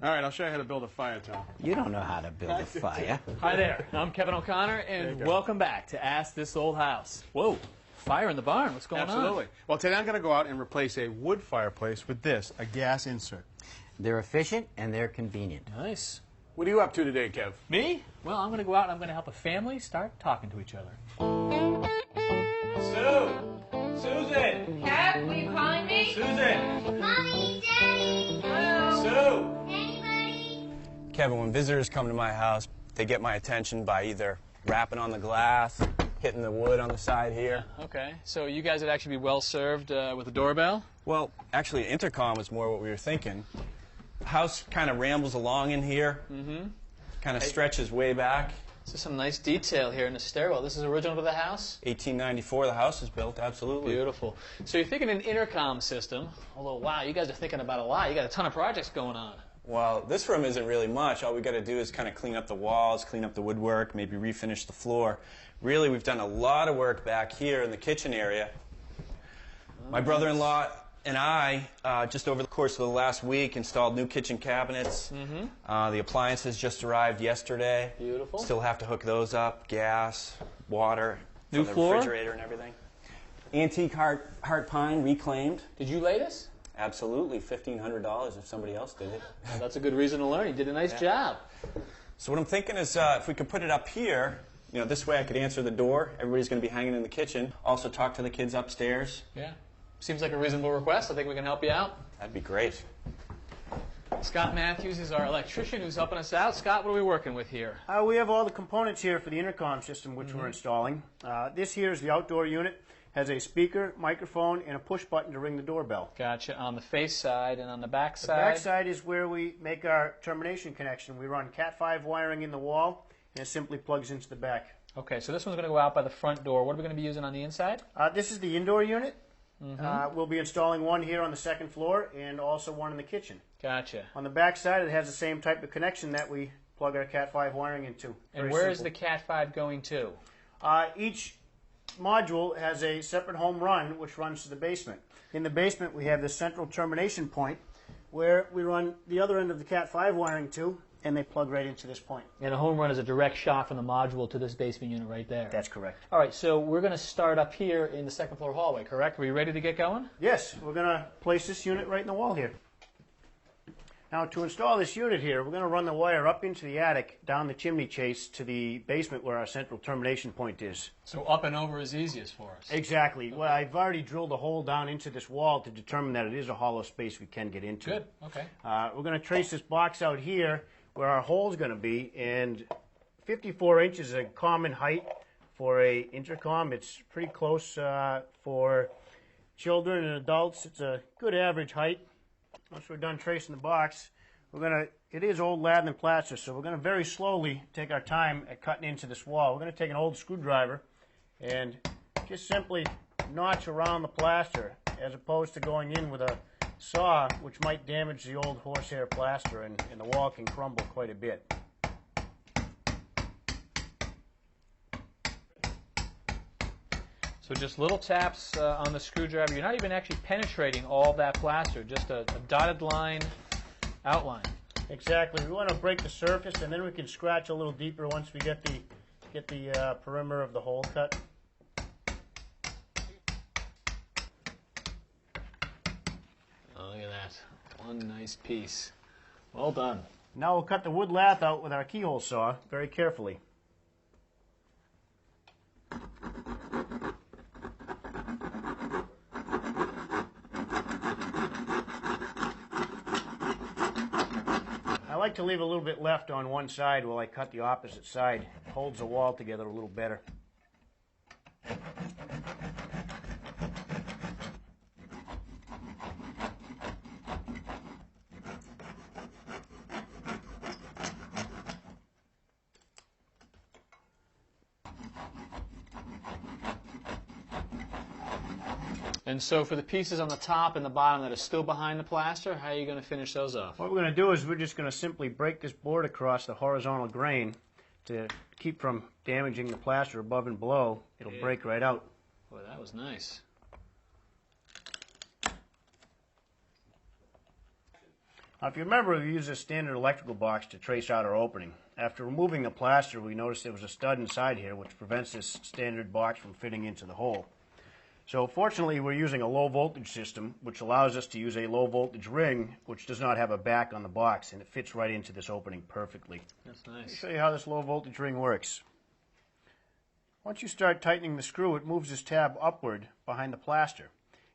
All right, I'll show you how to build a fire, Tom. You don't know how to build a fire. Hi there, I'm Kevin O'Connor, and welcome back to Ask This Old House. Whoa, fire in the barn, what's going on? Absolutely. Well, today I'm going to go out and replace a wood fireplace with this, a gas insert. They're efficient and they're convenient. Nice. What are you up to today, Kev? Me? Well, I'm going to go out and I'm going to help a family start talking to each other. Susan! Kev, were you calling me? Susan! Mommy, Daddy! Sue! Anybody? Kevin, when visitors come to my house, they get my attention by either rapping on the glass, hitting the wood on the side here. Okay, so you guys would actually be well served with a doorbell? Well, actually, Intercom is more what we were thinking. The house kind of rambles along in here, kind of stretches way back. This is some nice detail here in the stairwell. This is original to the house? 1894, the house is built, absolutely. Beautiful. So you're thinking an intercom system, although, wow, you guys are thinking about a lot. You got a ton of projects going on. Well, this room isn't really much. All we got to do is kind of clean up the walls, clean up the woodwork, maybe refinish the floor. Really, we've done a lot of work back here in the kitchen area. My brother-in-law and I, just over the course of the last week, installed new kitchen cabinets. The appliances just arrived yesterday. Beautiful. Still have to hook those up, gas, water, New from the floor? refrigerator and everything. Antique heart pine reclaimed. Did you lay this? Absolutely, $1,500 if somebody else did it. Well, that's a good reason to learn. You did a nice job. So what I'm thinking is if we could put it up here, you know, this way I could answer the door. Everybody's going to be hanging in the kitchen. Also talk to the kids upstairs. Yeah. Seems like a reasonable request. I think we can help you out. That'd be great. Scott Matthews is our electrician who's helping us out. Scott, what are we working with here? We have all the components here for the intercom system which we're installing. This here is the outdoor unit. Has a speaker, microphone, and a push button to ring the doorbell. Gotcha. On the face side and on the back The side? back side is where we make our termination connection. We run Cat 5 wiring in the wall, and it simply plugs into the back. Okay, so this one's going to go out by the front door. What are we going to be using on the inside? This is the indoor unit. We'll be installing one here on the second floor and also one in the kitchen. Gotcha. On the back side, it has the same type of connection that we plug our Cat 5 wiring into. And Very where is simple. the Cat 5 going to? Each module has a separate home run which runs to the basement. In the basement, we have the central termination point where we run the other end of the Cat 5 wiring to, and they plug right into this point. And a home run is a direct shot from the module to this basement unit right there. That's correct. All right, so we're going to start up here in the second floor hallway, correct? Are we ready to get going? Yes, we're going to place this unit right in the wall here. Now, to install this unit here, we're going to run the wire up into the attic, down the chimney chase to the basement where our central termination point is. So up and over is easiest for us. Exactly. Okay. Well, I've already drilled a hole down into this wall to determine that it is a hollow space we can get into. Good, okay. We're going to trace this box out here where our hole's going to be, and 54 inches is a common height for a intercom. It's pretty close for children and adults. It's a good average height. Once we're done tracing the box, it is old lath and plaster, so we're going to very slowly take our time at cutting into this wall. We're going to take an old screwdriver and just simply notch around the plaster as opposed to going in with a saw, which might damage the old horsehair plaster, and the wall can crumble quite a bit. So just little taps on the screwdriver. You're not even actually penetrating all that plaster, just a dotted line outline. Exactly. We want to break the surface, and then we can scratch a little deeper once we get the perimeter of the hole cut. Oh, look at that. One nice piece. Well done. Now we'll cut the wood lath out with our keyhole saw very carefully. I like to leave a little bit left on one side while I cut the opposite side. It holds the wall together a little better. And so for the pieces on the top and the bottom that are still behind the plaster, how are you going to finish those off? What we're going to do is we're just going to simply break this board across the horizontal grain to keep from damaging the plaster above and below. It'll break right out. Boy, that was nice. Now, if you remember, we used a standard electrical box to trace out our opening. After removing the plaster, we noticed there was a stud inside here which prevents this standard box from fitting into the hole. So fortunately, we're using a low voltage system, which allows us to use a low voltage ring, which does not have a back on the box, and it fits right into this opening perfectly. That's Let me nice. show you how this low voltage ring works. Once you start tightening the screw, it moves this tab upward behind the plaster.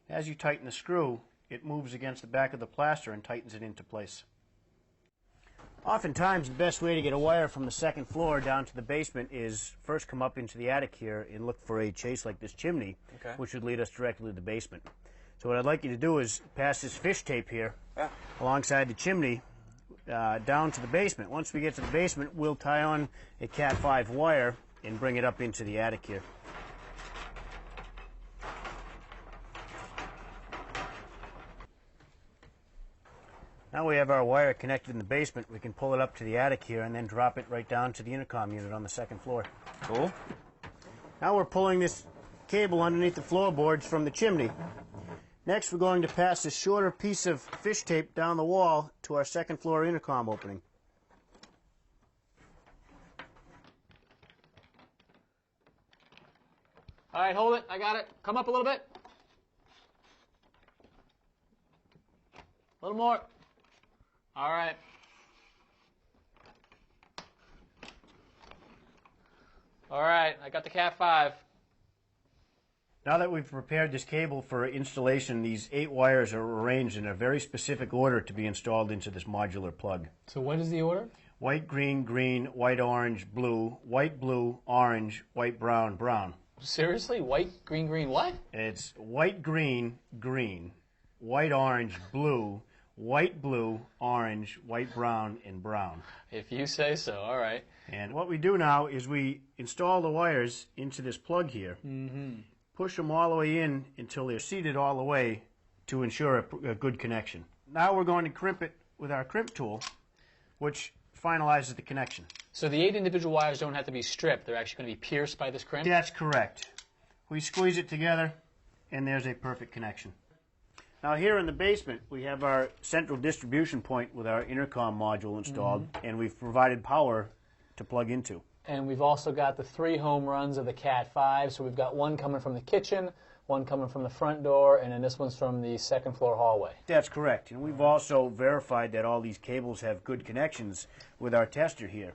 As you tighten the screw, it moves against the back of the plaster and tightens it into place. Oftentimes, the best way to get a wire from the second floor down to the basement is first come up into the attic here and look for a chase like this chimney, which would lead us directly to the basement. So what I'd like you to do is pass this fish tape here alongside the chimney down to the basement. Once we get to the basement, we'll tie on a Cat 5 wire and bring it up into the attic here. Now we have our wire connected in the basement. We can pull it up to the attic here and then drop it right down to the intercom unit on the second floor. Cool. Now we're pulling this cable underneath the floorboards from the chimney. Next, we're going to pass this shorter piece of fish tape down the wall to our second floor intercom opening. All right, hold it. I got it. Come up a little bit. A little more. All right. All right, I got the Cat 5. Now that we've prepared this cable for installation, these 8 wires are arranged in a very specific order to be installed into this modular plug. So what is the order? White, green, green, white, orange, blue, white, blue, orange, white, brown, brown. Seriously? White, green, green, what? It's white, green, green, white, orange, blue, white, blue, orange, white, brown, and brown. If you say so, all right. And what we do now is we install the wires into this plug here, push them all the way in until they're seated all the way to ensure a good connection. Now we're going to crimp it with our crimp tool, which finalizes the connection. So the 8 individual wires don't have to be stripped. They're actually going to be pierced by this crimp? That's correct. We squeeze it together, and there's a perfect connection. Now here in the basement, we have our central distribution point with our intercom module installed, and we've provided power to plug into. And we've also got the 3 home runs of the Cat 5. So we've got one coming from the kitchen, one coming from the front door, and then this one's from the second floor hallway. That's correct. And we've also verified that all these cables have good connections with our tester here.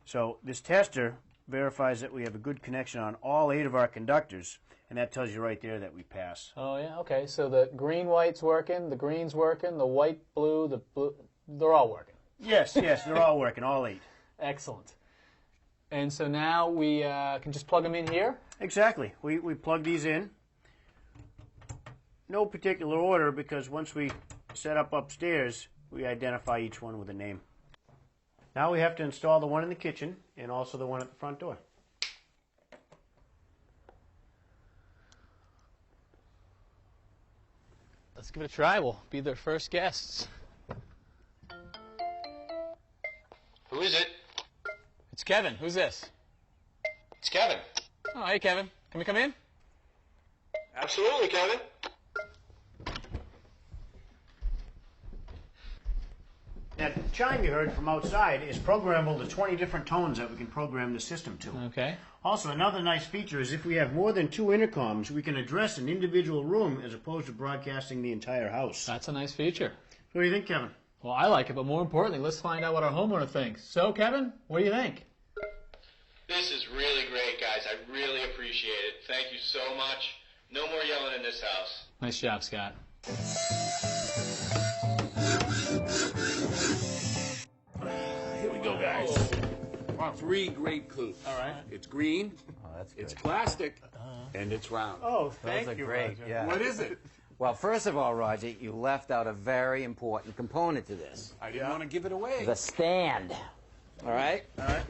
So this tester verifies that we have a good connection on all 8 of our conductors, and that tells you right there that we pass. Oh, yeah, okay. So the green, white's working, the green's working, the white, blue, the blue, they're all working. Yes, they're all working, all 8. Excellent. And so now we can just plug them in here? Exactly. We plug these in. No particular order, because once we set up upstairs, we identify each one with a name. Now we have to install the one in the kitchen and also the one at the front door. Let's give it a try. We'll be their first guests. Who is it? It's Kevin. Who's this? It's Kevin. Oh, hey, Kevin. Can we come in? Absolutely, Kevin. That chime you heard from outside is programmable to 20 different tones that we can program the system to. Okay. Also, another nice feature is if we have more than 2 intercoms, we can address an individual room as opposed to broadcasting the entire house. That's a nice feature. What do you think, Kevin? Well, I like it, but more importantly, let's find out what our homeowner thinks. So, Kevin, what do you think? This is really great, guys. I really appreciate it. Thank you so much. No more yelling in this house. Nice job, Scott. Here we go, guys. 3 great clues. All right. It's green, Oh, that's good. it's plastic, and it's round. Oh, Those thank are you, great. Roger. Yeah. What is it? Well, first of all, Roger, you left out a very important component to this. I didn't want to give it away. The stand. All right? All right.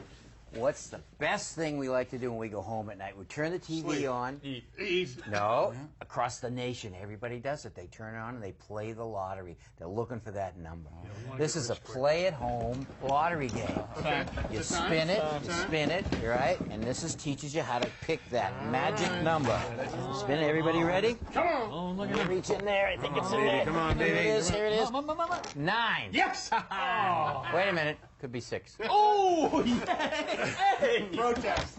What's the best thing we like to do when we go home at night? We turn the TV on. Easy. No, across the nation, everybody does it. They turn it on and they play the lottery. They're looking for that number. This is a play-at-home lottery game. Okay. You spin it, right? And this teaches you how to pick that magic number. Spin it. Everybody ready? Come on. Oh, look at him. Reach in there. I think it's in there. Come on, Here baby. it is. Here it is. 9. Yes. Wait a minute. Could be 6. Oh, yay! Protest.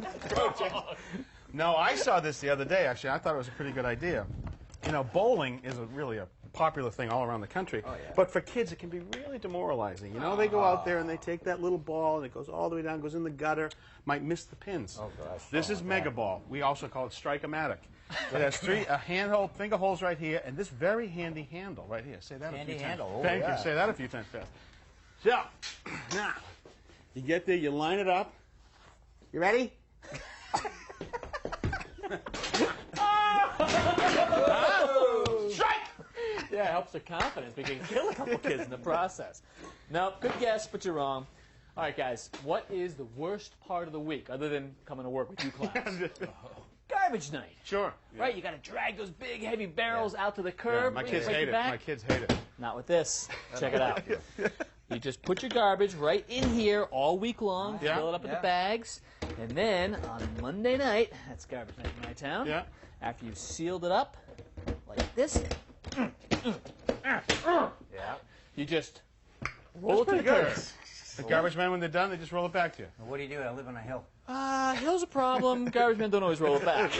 No, I saw this the other day, actually. I thought it was a pretty good idea. You know, bowling is really a popular thing all around the country. Oh, yeah. But for kids, it can be really demoralizing. You know, they go out there and they take that little ball and it goes all the way down, goes in the gutter, might miss the pins. Oh, gosh. This is Mega Ball. We also call it Strike-O-Matic. It has a handhold, finger holes right here, and this very handy handle right here. Say that a Handy few handle. times. Oh, Thank yeah. you. Say that a few times fast. So, now, you get there, you line it up. You ready? Strike! Yeah, it helps their confidence. We can kill a couple kids in the process. No, good guess, but you're wrong. All right, guys, what is the worst part of the week, other than coming to work with you clowns? Garbage night. Sure. Right, you got to drag those big, heavy barrels out to the curb. My bring kids right hate it. back. My kids hate it. Not with this. Check it out. You just put your garbage right in here all week long, Yeah. fill it up with Yeah. the bags, and then on Monday night, that's garbage night in my town, Yeah. after you've sealed it up, like this, Yeah. you just roll it to the Pretty good. curb. The garbage men, when they're done, they just roll it back to you. What do you do? I live on a hill. Hill's a problem. Garbage men don't always roll it back.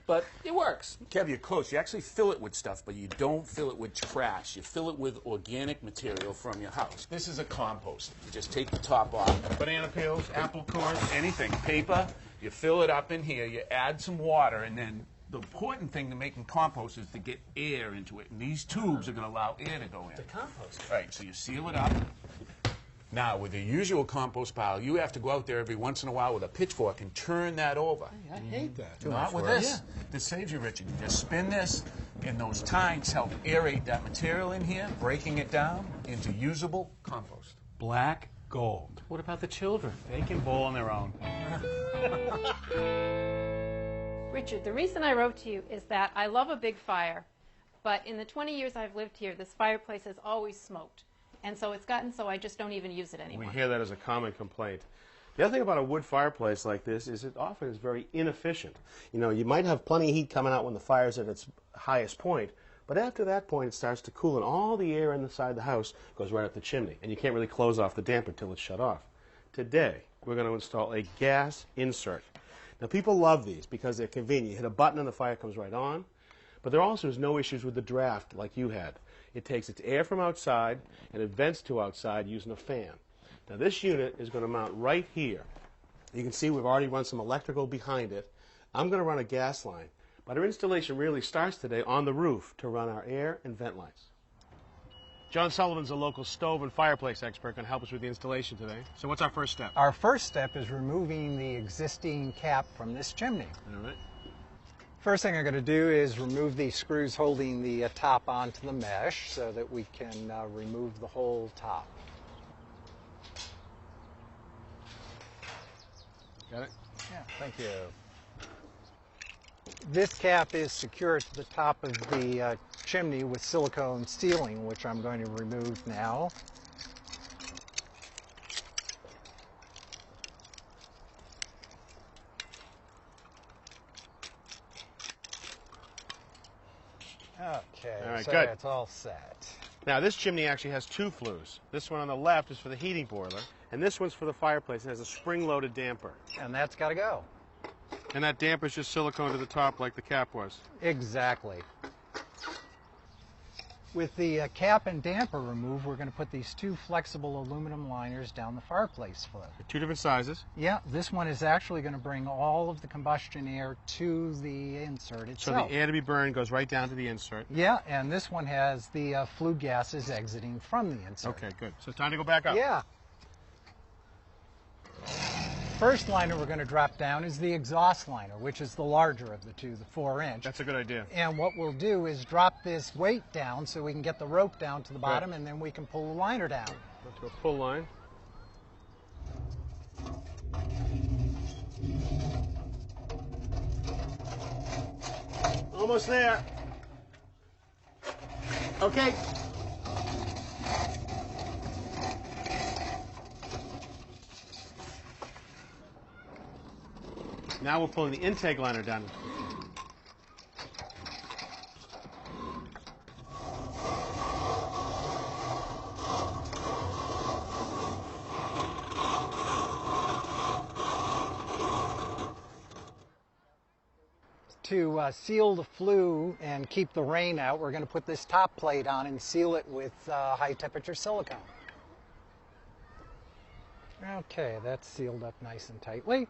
But it works. Kev, you're close. You actually fill it with stuff, but you don't fill it with trash. You fill it with organic material from your house. This is a compost. You just take the top off. Banana peels, apple cores, anything. Paper. You fill it up in here. You add some water, and then the important thing to making compost is to get air into it. And these tubes are going to allow air to go in. The compost. Right, so you seal it up. Now, with the usual compost pile, you have to go out there every once in a while with a pitchfork and turn that over. I hate that. Not with this. This saves you, Richard. You just spin this, and those tines help aerate that material in here, breaking it down into usable compost. Black gold. What about the children? They can bowl on their own. Richard, the reason I wrote to you is that I love a big fire, but in the 20 years I've lived here, this fireplace has always smoked. And so it's gotten so I just don't even use it anymore. We hear that as a common complaint. The other thing about a wood fireplace like this is it often is very inefficient. You know, you might have plenty of heat coming out when the fire's at its highest point, but after that point it starts to cool and all the air inside the house goes right up the chimney, and you can't really close off the damper until it's shut off. Today, we're going to install a gas insert. Now, people love these because they're convenient. You hit a button and the fire comes right on, but there also is no issues with the draft like you had. It takes its air from outside and it vents to outside using a fan. Now this unit is going to mount right here. You can see we've already run some electrical behind it. I'm going to run a gas line, but our installation really starts today on the roof to run our air and vent lines. John Sullivan's a local stove and fireplace expert, going to help us with the installation today. So what's our first step? Our first step is removing the existing cap from this chimney. All right. First thing I'm going to do is remove these screws holding the top onto the mesh so that we can remove the whole top. Got it? Yeah, thank you. This cap is secured to the top of the chimney with silicone sealing, which I'm going to remove now. Okay, All right, so good. that's all set. Now this chimney actually has two flues. This one on the left is for the heating boiler, and this one's for the fireplace. It has a spring-loaded damper. And that's got to go. And that damper is just silicone to the top like the cap was. Exactly. With the cap and damper removed, we're going to put these two flexible aluminum liners down the fireplace foot. They're two different sizes. Yeah, this one is actually going to bring all of the combustion air to the insert So itself. the air to be burned goes right down to the insert. Yeah, and this one has the flue gases exiting from the insert. Okay, good. So it's time to go back up. Yeah. First liner we're going to drop down is the exhaust liner, which is the larger of the two, the 4-inch. That's a good idea. And what we'll do is drop this weight down so we can get the rope down to the bottom, Good. and then we can pull the liner down. Let's go pull line. Almost there. Okay. Now we're pulling the intake liner down. To seal the flue and keep the rain out, we're going to put this top plate on and seal it with high temperature silicone. Okay, that's sealed up nice and tightly.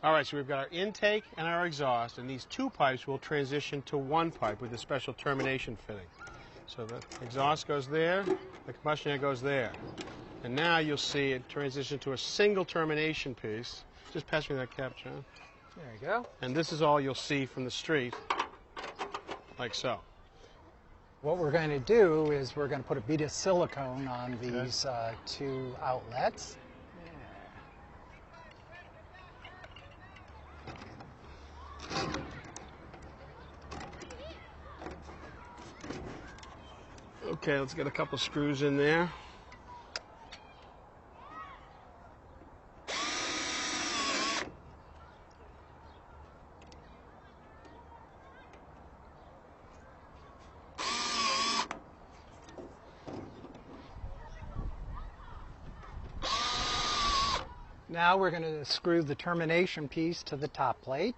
All right, so we've got our intake and our exhaust, and these two pipes will transition to one pipe with a special termination fitting. So the exhaust goes there, the combustion air goes there. And now you'll see it transition to a single termination piece. Just pass me that cap, John. There you go. And this is all you'll see from the street, like so. What we're going to do is we're going to put a bead of silicone on these two outlets. Okay, let's get a couple screws in there. Now we're going to screw the termination piece to the top plate.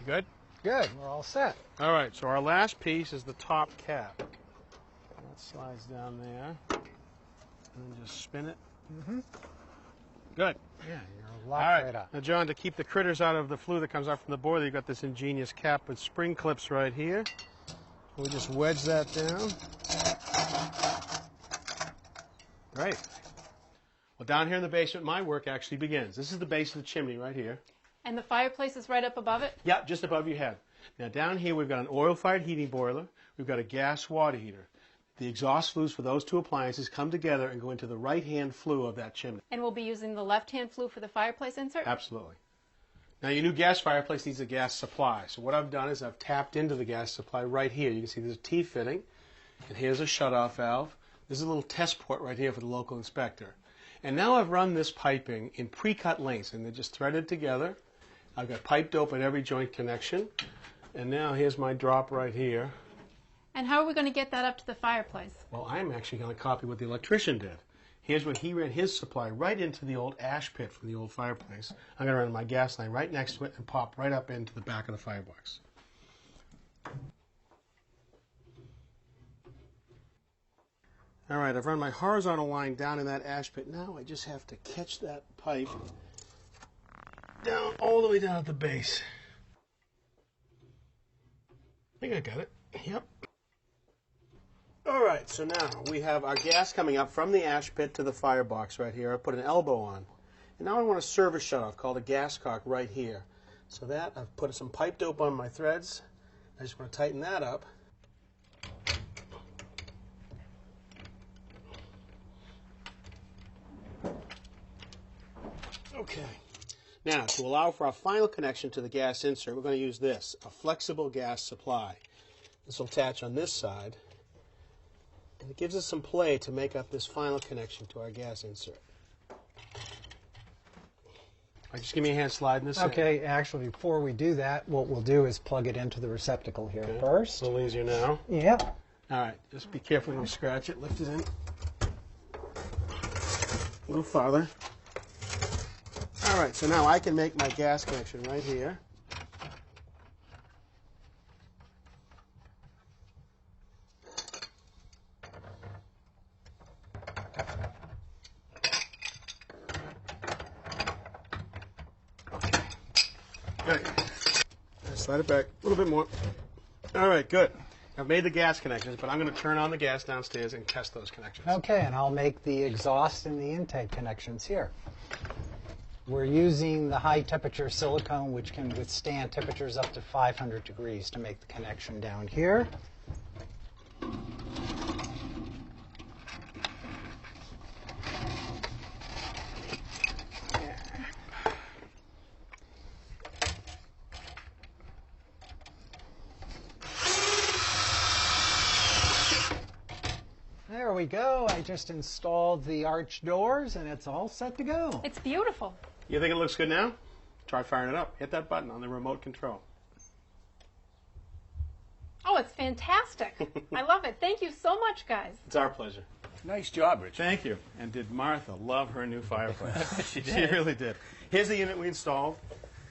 Good? Good, we're all set. All right, so our last piece is the top cap. That slides down there. And then just spin it. Good. Yeah, you're locked All right. right up. Now, John, to keep the critters out of the flue that comes out from the boiler, you've got this ingenious cap with spring clips right here. We just wedge that down. Right. Well, down here in the basement, my work actually begins. This is the base of the chimney right here. And the fireplace is right up above it? Yep, just above your head. Now, down here, we've got an oil-fired heating boiler. We've got a gas water heater. The exhaust flues for those two appliances come together and go into the right-hand flue of that chimney. And we'll be using the left-hand flue for the fireplace insert? Absolutely. Now, your new gas fireplace needs a gas supply. So what I've done is I've tapped into the gas supply right here. You can see there's a T-fitting, and here's a shutoff valve. There's a little test port right here for the local inspector. And now I've run this piping in pre-cut lengths, and they're just threaded together. I've got pipe dope at every joint connection. And now here's my drop right here. And how are we going to get that up to the fireplace? Well, I'm actually going to copy what the electrician did. Here's when he ran his supply right into the old ash pit from the old fireplace. I'm going to run my gas line right next to it and pop right up into the back of the firebox. All right, I've run my horizontal line down in that ash pit. Now I just have to catch that pipe down all the way down at the base. I think I got it. Yep. All right, so now we have our gas coming up from the ash pit to the firebox right here. I put an elbow on. And now I want a service shutoff called a gas cock right here. So that, I've put some pipe dope on my threads. I just want to tighten that up. Okay. Now, to allow for our final connection to the gas insert, we're going to use this, a flexible gas supply. This will attach on this side, and it gives us some play to make up this final connection to our gas insert. Just give me a hand sliding this in. Okay, actually, before we do that, what we'll do is plug it into the receptacle here first. A little easier now. Yep. All right, just be careful when you scratch it. Lift it in. A little farther. All right, so now I can make my gas connection right here. Good. Slide it back a little bit more. All right, good. I've made the gas connections, but I'm going to turn on the gas downstairs and test those connections. Okay, and I'll make the exhaust and the intake connections here. We're using the high temperature silicone, which can withstand temperatures up to 500 degrees to make the connection down here. go. I just installed the arch doors, and it's all set to go. It's beautiful. You think it looks good now? Try firing it up. Hit that button on the remote control. Oh, it's fantastic. I love it. Thank you so much, guys. It's our pleasure. Nice job, Richard. Thank you. And did Martha love her new fireplace? She did. She really did. Here's the unit we installed.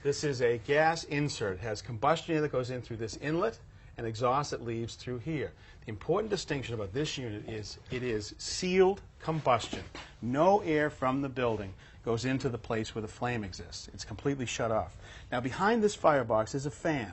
This is a gas insert. It has combustion air that goes in through this inlet and exhaust that leaves through here. The important distinction about this unit is it is sealed combustion. No air from the building goes into the place where the flame exists. It's completely shut off. Now behind this firebox is a fan.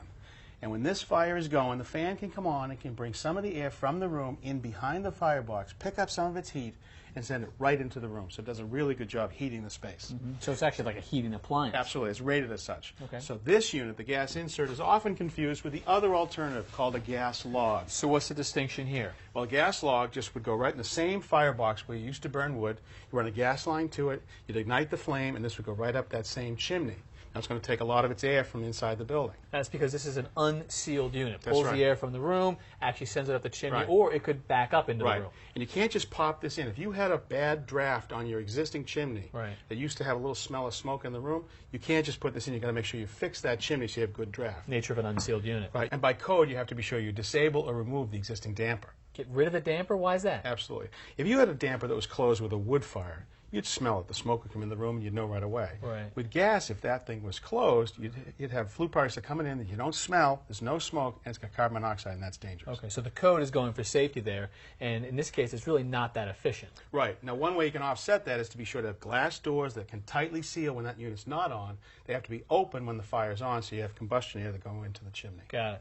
And when this fire is going, the fan can come on and can bring some of the air from the room in behind the firebox, pick up some of its heat, and send it right into the room. So it does a really good job heating the space. So it's actually like a heating appliance. Absolutely. It's rated as such. Okay. So this unit, the gas insert, is often confused with the other alternative called a gas log. So what's the distinction here? Well, a gas log just would go right in the same firebox where you used to burn wood. You run a gas line to it, you'd ignite the flame, and this would go right up that same chimney. Now, it's going to take a lot of its air from inside the building. That's because this is an unsealed unit. That's Pulls right. the air from the room, actually sends it up the chimney, Right. or it could back up into the Right. room. And you can't just pop this in. If you had a bad draft on your existing chimney Right. that used to have a little smell of smoke in the room, you can't just put this in. You've got to make sure you fix that chimney so you have good draft. Nature of an unsealed unit. Right. And by code, you have to be sure you disable or remove the existing damper. Get rid of the damper? Why is that? Absolutely. If you had a damper that was closed with a wood fire, you'd smell it. The smoke would come in the room and you'd know right away. Right. With gas, if that thing was closed, you'd have flue particles that coming in that you don't smell, there's no smoke, and it's got carbon monoxide, and that's dangerous. Okay, so the code is going for safety there, and in this case, it's really not that efficient. Right. Now, one way you can offset that is to be sure to have glass doors that can tightly seal when that unit's not on. They have to be open when the fire's on, so you have combustion air that go into the chimney. Got it.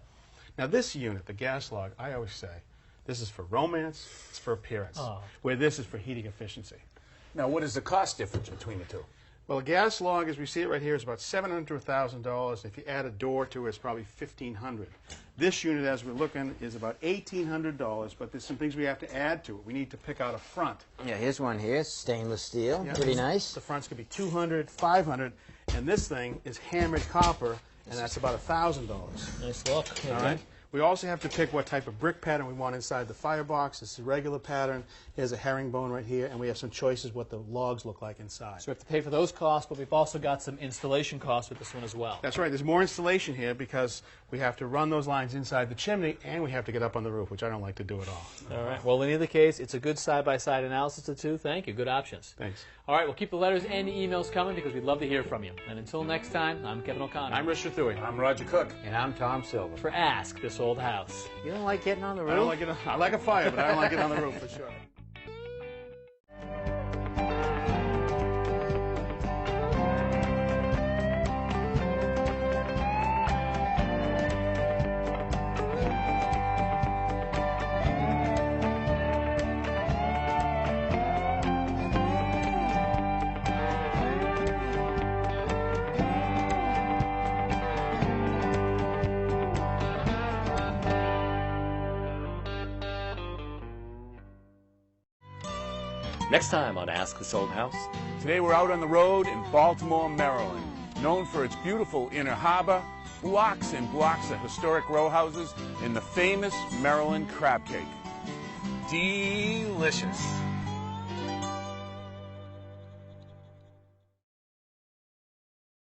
Now, this unit, the gas log, I always say, this is for romance, it's for appearance, Oh. where this is for heating efficiency. Now, what is the cost difference between the two? Well, a gas log, as we see it right here, is about $700 to $1,000. If you add a door to it, it's probably $1,500. This unit, as we're looking, is about $1,800, but there's some things we have to add to it. We need to pick out a front. Yeah, here's one here, stainless steel, Yeah. pretty nice. The front's going to be $200, $500, and this thing is hammered copper, and that's about $1,000. Nice look. All right. We also have to pick what type of brick pattern we want inside the firebox. This is a regular pattern. Here's a herringbone right here, and we have some choices what the logs look like inside. So we have to pay for those costs, but we've also got some installation costs with this one as well. That's right. There's more installation here because we have to run those lines inside the chimney, and we have to get up on the roof, which I don't like to do at all. All right. Well, in either case, it's a good side-by-side analysis of the two. Thank you. Good options. Thanks. All right. Well, keep the letters and the emails coming because we'd love to hear from you. And until next time, I'm Kevin O'Connor. I'm Richard Thuy. I'm Roger Cook. And I'm Tom Silver. For Ask This Old House. You don't like getting on the roof? I don't like it. I like a fire, but I don't like it on the roof for sure. Next time on Ask This Old House. Today we're out on the road in Baltimore, Maryland, known for its beautiful inner harbor, blocks and blocks of historic row houses, and the famous Maryland crab cake. Delicious.